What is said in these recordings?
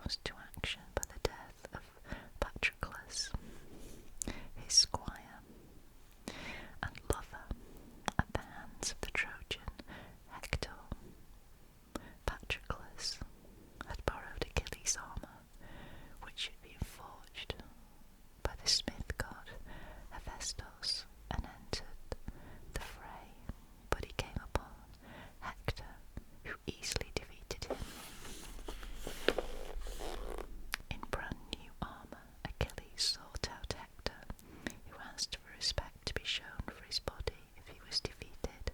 roused to action by the death of Patroclus, his squire and lover, at the hands of the Trojan Hector. Patroclus had borrowed Achilles' armour, which had been forged by the smith god Hephaestus, and entered the fray, but he came upon Hector, who easily defeated him. In brand new armour, Achilles sought out Hector, who asked for respect to be shown for his body if he was defeated.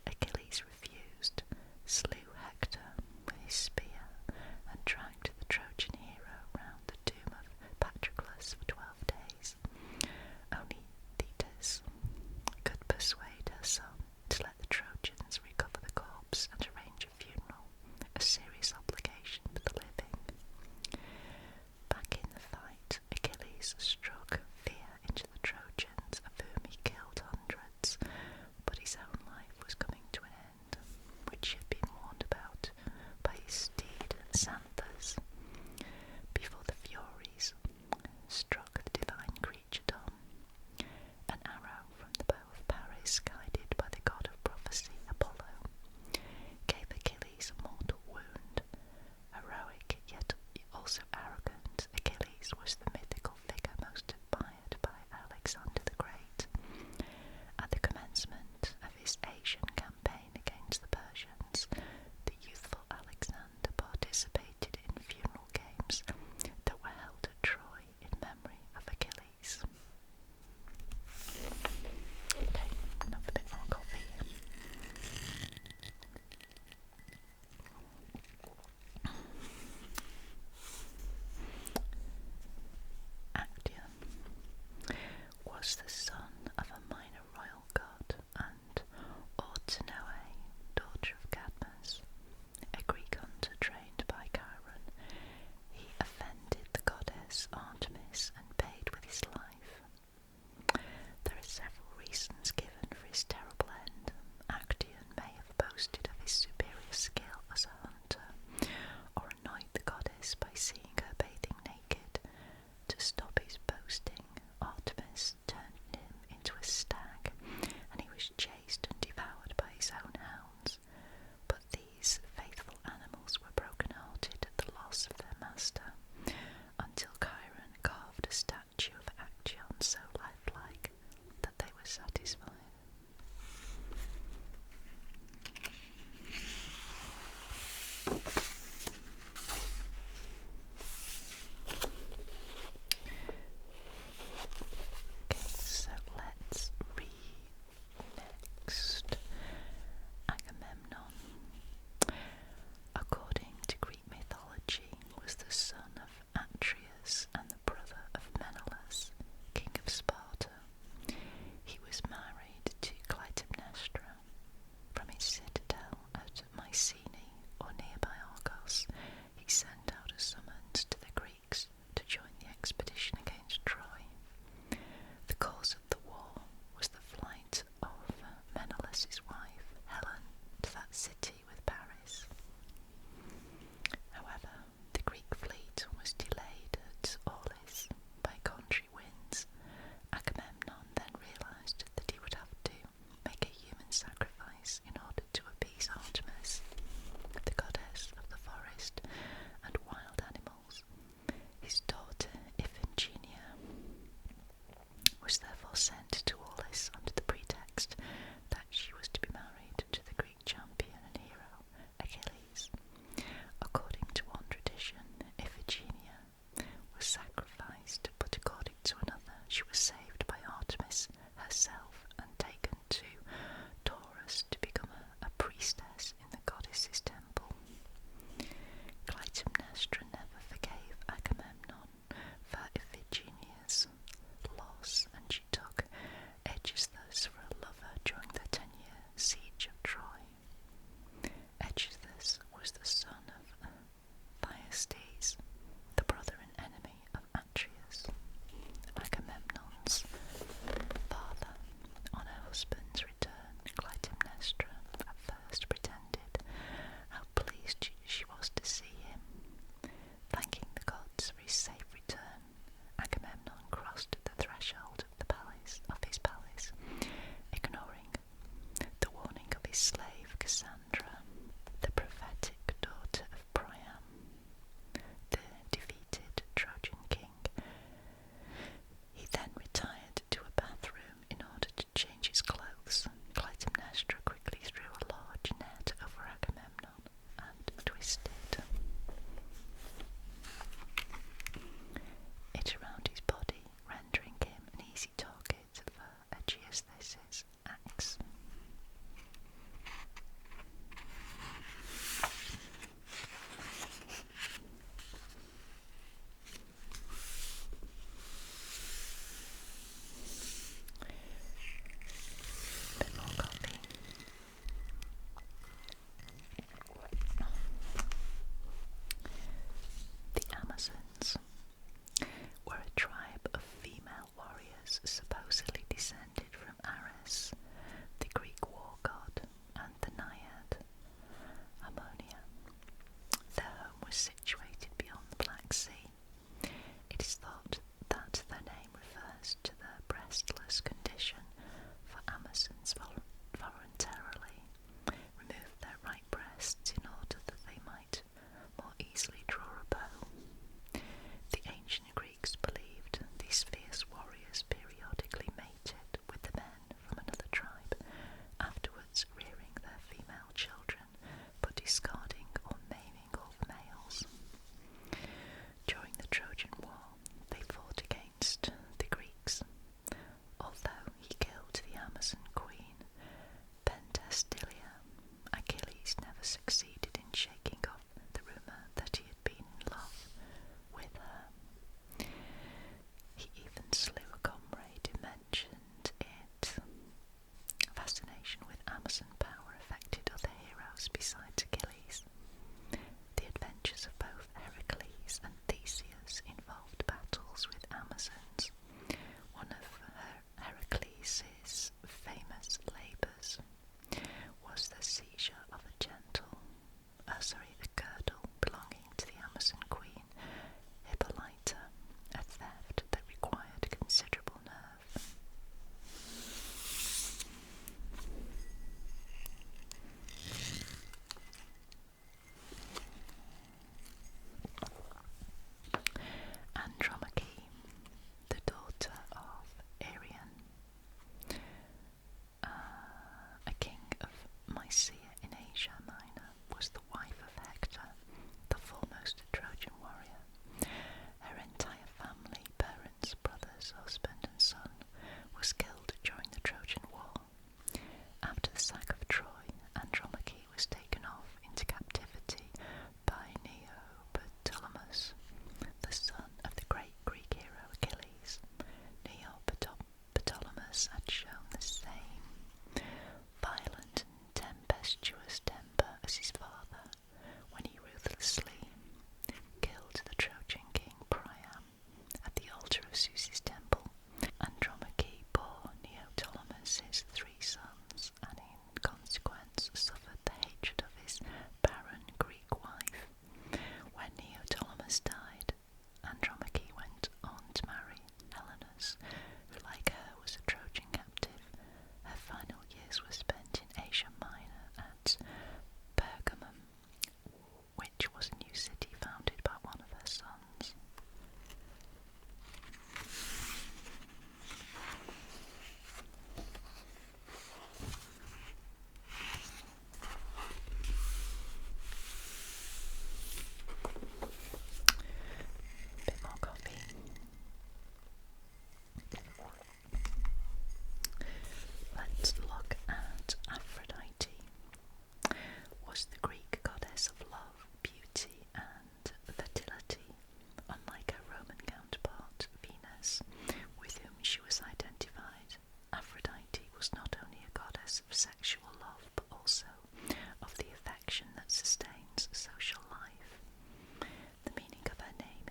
Achilles refused, slew Hector with his spear, and dragged the Trojan hero round the tomb of Patroclus for 12 days. Only Thetis could persuade her son to let the Trojans recover the corpse and arrange a funeral, a serious obligation for the living. Back in the fight, Achilles struck fear into the Trojans, of whom he killed hundreds, but his own life was coming to an end, which he had been warned about by his steed Xanthus. Before the Furies struck the divine creature Dom, an arrow from the bow of Paris, guided by the god of prophecy Apollo, gave Achilles a mortal wound. Heroic, yet also arrogant, Achilles was the mythical figure most admired by Alexander the Great. At the commencement of his Asian campaign against the Persians, the youthful Alexander participated in funeral games that were held at Troy in memory of Achilles. Okay, another bit more coffee. Actaeon was the son of a minor royal god, and Ortanoe, daughter of Cadmus, a Greek hunter trained by Chiron. He offended the goddess Artemis and paid with his life. There are several reasons given for his terrible end. Actaeon may have boasted of his superior skill as a hunter, or annoyed the goddess by seeing her bathing naked. To stop his boasting, Artemis turned him into a stag, and he was chased and devoured by his own hounds. But these faithful animals were broken-hearted at the loss of their master, until Chiron carved a statue of Actaeon so lifelike that they were satisfied. Okay, so let's read next. Agamemnon, according to Greek mythology, was the son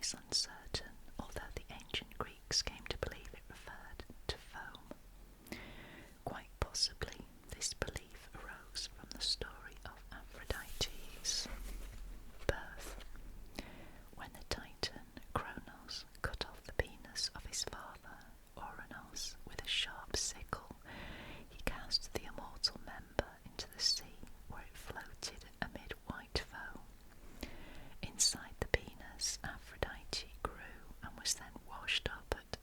is uncertain, although the ancient Greeks came to believe it referred to foam. Quite possibly, this belief arose from the story of Aphrodite's birth. When the Titan Kronos cut off the penis of his father, Ouranos, with a sharp sickle, he cast the immortal member into the sea, where it floated amid white foam. Inside the penis, Aphrodite grew and was then washed up at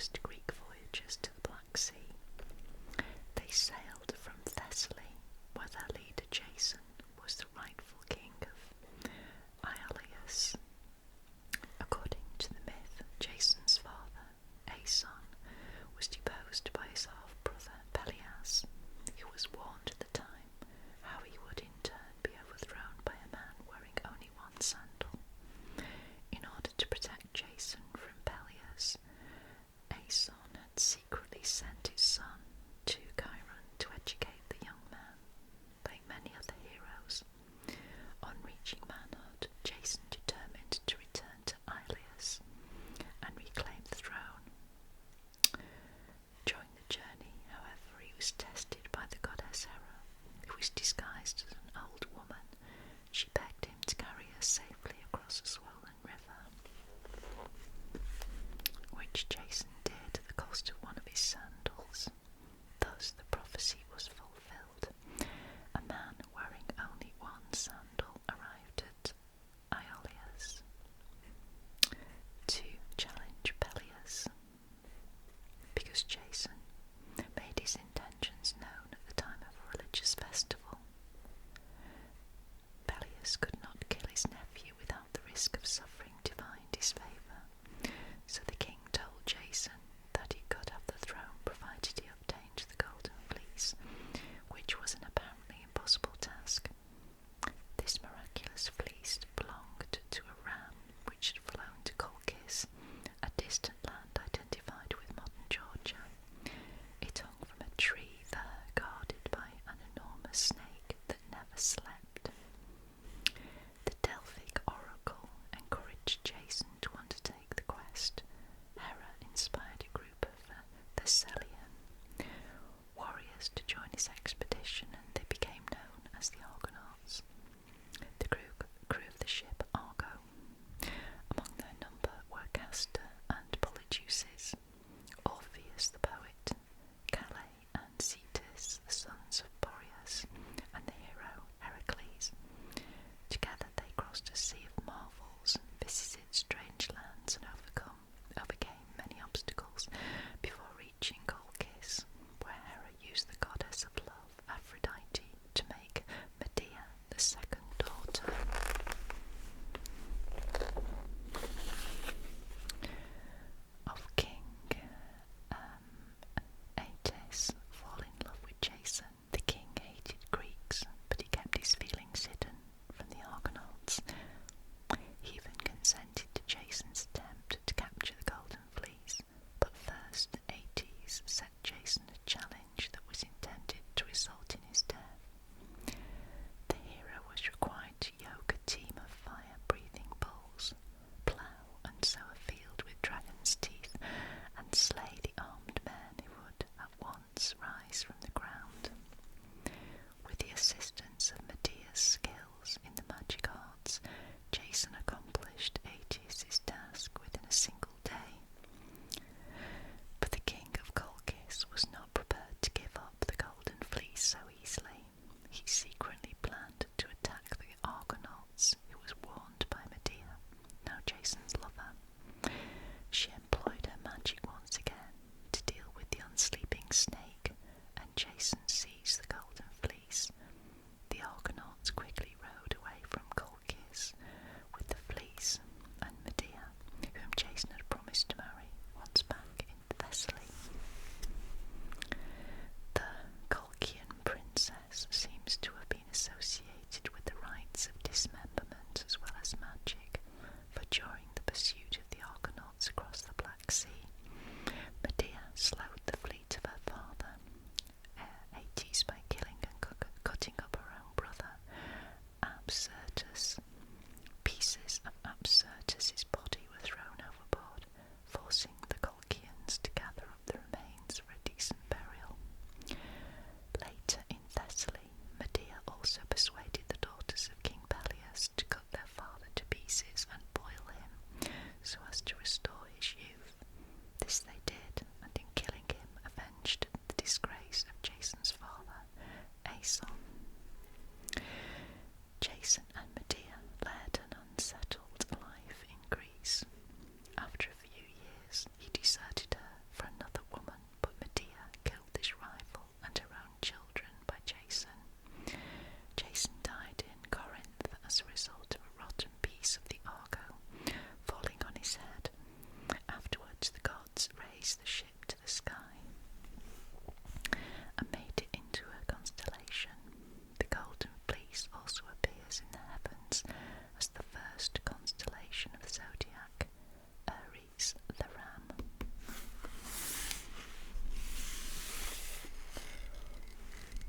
first Greek voyagers to the Black Sea. They sailed from Thessaly, where their leader Jason was the rightful king of Iolcus. According to the myth, Jason's father, Aeson, was deposed by his half-brother Peleus, who was warned at the time how he would in turn be overthrown by a man wearing only one sandal. In order to protect Jason from Peleus, Aeson had secretly sent his son to Chiron to educate the young man, like many other heroes. On reaching manhood, Jason determined to return to Iolcus and reclaim the throne. During the journey, however, he was tested by the goddess Hera, who was disguised as an old woman. She begged him to carry her safely across a swollen river, which Jason did at the cost of one of his sandals. Thus the prophecy was fulfilled. A man wearing only one sandal arrived at Iolcus to challenge Peleus. Because Jason made his intentions known at the time of a religious festival, Peleus could not kill his nephew without the risk of suffering divine disfavour, so the king told Jason that he could have the throne provided he obtained the golden fleece, which was an apparently impossible task. This miraculous fleece belonged to a ram which had flown to Colchis, a distant land identified with modern Georgia. It hung from a tree there, guarded by an enormous snake that never slept. The Delphic oracle encouraged Jason to undertake the quest. Hera inspired a group of Thessalian warriors to join his expedition, and they became known as the Argonauts. The crew of the ship Argo. Among their number were Castor and Polydeuces, Orpheus the poet, Calais and Cetus, the sons of Boreas, and the hero Heracles. Together they crossed a sea of marvels and visited strange lands and overcame many obstacles before reaching Colchis, where Hera used the goddess of love, Aphrodite, to make Medea raised the ship to the sky and made it into a constellation. The Golden Fleece also appears in the heavens as the first constellation of the zodiac, Aries the Ram.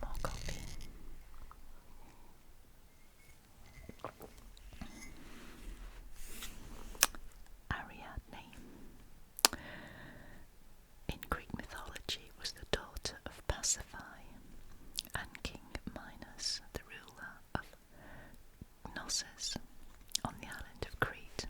More coffee. Ariadne, in Greek mythology, was the daughter of Pasiphae and King Minos, the ruler of Knossos on the island of Crete.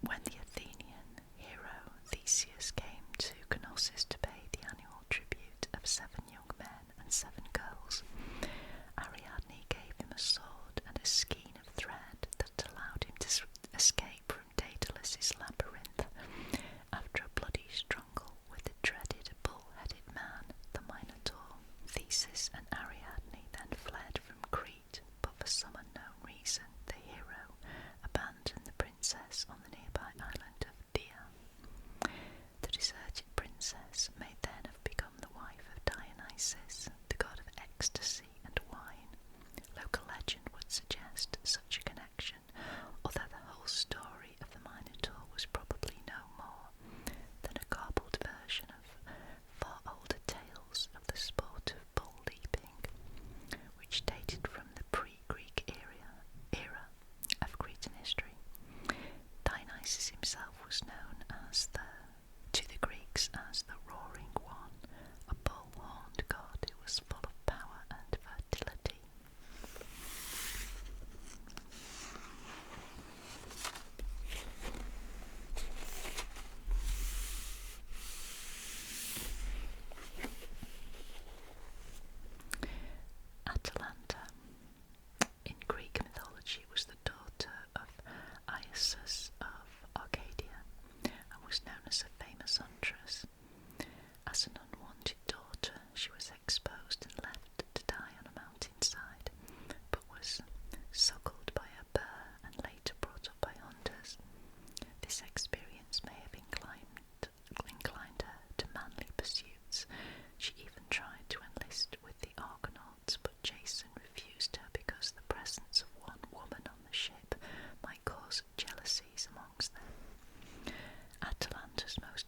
When the Athenian hero Theseus came to Knossos to pay the annual tribute of 7 young men and 7 girls, Ariadne gave him a sword and a skein of thread that allowed him to escape from Daedalus's labyrinth after a bloody struggle with the dreaded bull-headed man, the Minotaur. Theseus and Ariadne then fled from Crete, but for some unknown reason the hero abandoned the princess on the nearby island of Dia. The deserted princess may then have become the wife of Dionysus, the god of ecstasy and wine. Local legend would suggest such a connection, although the whole story of the Minotaur was probably no more than a garbled version of far older tales of the sport of bull leaping, which dated from the pre-Greek era of Cretan history. Dionysus himself was known to the Greeks as the Roaring One, a bull-horned god who was full of power and fertility. Atalanta, in Greek mythology, was the daughter of Iasus of Arcadia and was known as a famous huntress. As an unwanted daughter, she was exposed and left to die on a mountainside, but was suckled by a bear and later brought up by hunters. This experience may have inclined her to manly pursuits. She even tried to enlist with the Argonauts, but Jason refused her because the presence of one woman on the ship might cause jealousies amongst them. Atalanta's most